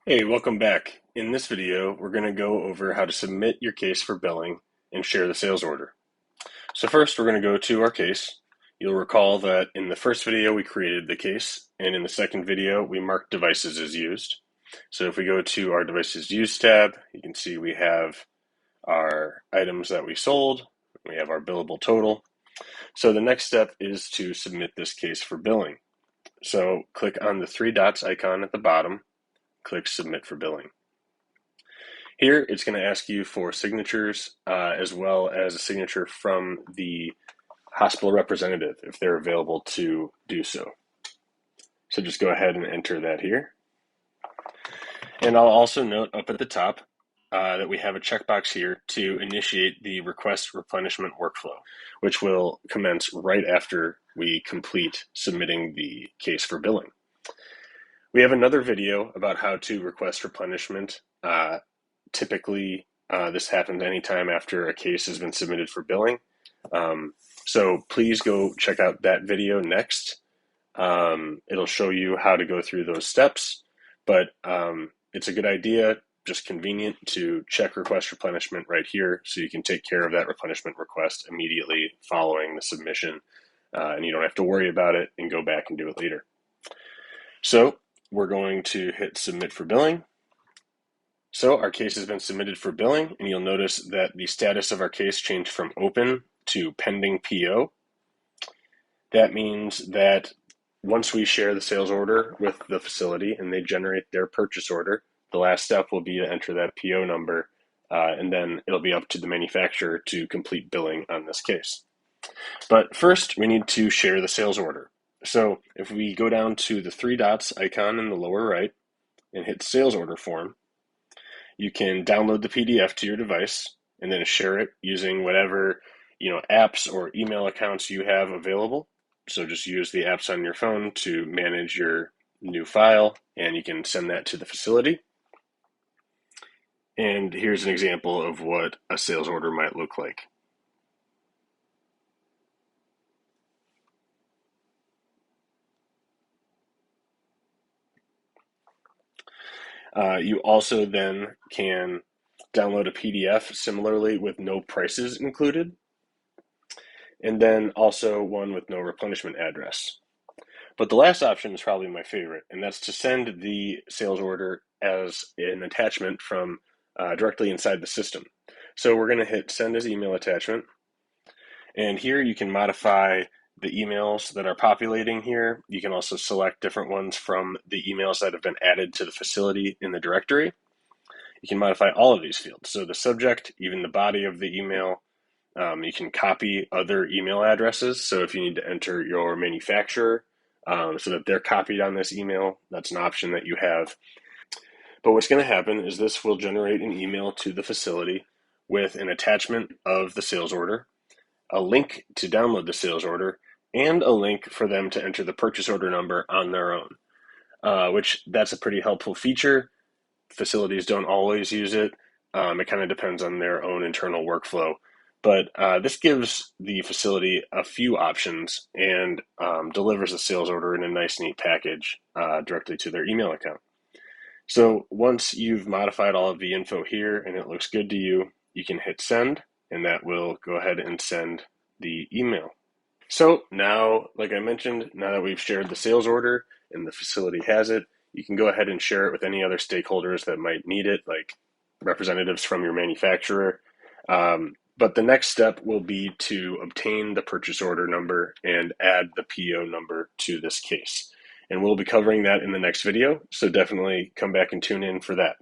Hey, welcome back. In this video, we're going to go over how to submit your case for billing and share the sales order. So first, we're going to go to our case. You'll recall that in the first video, we created the case, and in the second video, we marked devices as used. So if we go to our devices used tab, you can see we have our items that we sold, we have our billable total. So the next step is to submit this case for billing. So click on the three dots icon at the bottom, click Submit for Billing. Here, it's going to ask you for signatures as well as a signature from the hospital representative if they're available to do so. So just go ahead and enter that here. And I'll also note up at the top that we have a checkbox here to initiate the request replenishment workflow, which will commence right after we complete submitting the case for billing. We have another video about how to request replenishment. Typically, this happens anytime after a case has been submitted for billing. So please go check out that video next. It'll show you how to go through those steps, but it's a good idea, just convenient to check request replenishment right here so you can take care of that replenishment request immediately following the submission, and you don't have to worry about it and go back and do it later. So we're going to hit submit for billing. So our case has been submitted for billing, and you'll notice that the status of our case changed from open to pending PO. That means that once we share the sales order with the facility and they generate their purchase order, the last step will be to enter that PO number, and then it'll be up to the manufacturer to complete billing on this case. But first, we need to share the sales order. So if we go down to the three dots icon in the lower right and hit sales order form, you can download the PDF to your device and then share it using whatever apps or email accounts you have available. So just use the apps on your phone to manage your new file, and you can send that to the facility. And here's an example of what a sales order might look like. You also then can download a PDF similarly with no prices included, and then also one with no replenishment address. But the last option is probably my favorite, and that's to send the sales order as an attachment from directly inside the system. So we're going to hit send as email attachment, and here you can modify the emails that are populating here. You can also select different ones from the emails that have been added to the facility in the directory. You can modify all of these fields. So the subject, even the body of the email. You can copy other email addresses. So if you need to enter your manufacturer so that they're copied on this email, that's an option that you have. But what's going to happen is this will generate an email to the facility with an attachment of the sales order, a link to download the sales order, and a link for them to enter the purchase order number on their own, which that's a pretty helpful feature. Facilities don't always use it. It kind of depends on their own internal workflow. But this gives the facility a few options and delivers the sales order in a nice, neat package directly to their email account. So once you've modified all of the info here and it looks good to you, you can hit send, and that will go ahead and send the email. So now, like I mentioned, now that we've shared the sales order and the facility has it, you can go ahead and share it with any other stakeholders that might need it, like representatives from your manufacturer. But the next step will be to obtain the purchase order number and add the PO number to this case. And we'll be covering that in the next video, so definitely come back and tune in for that.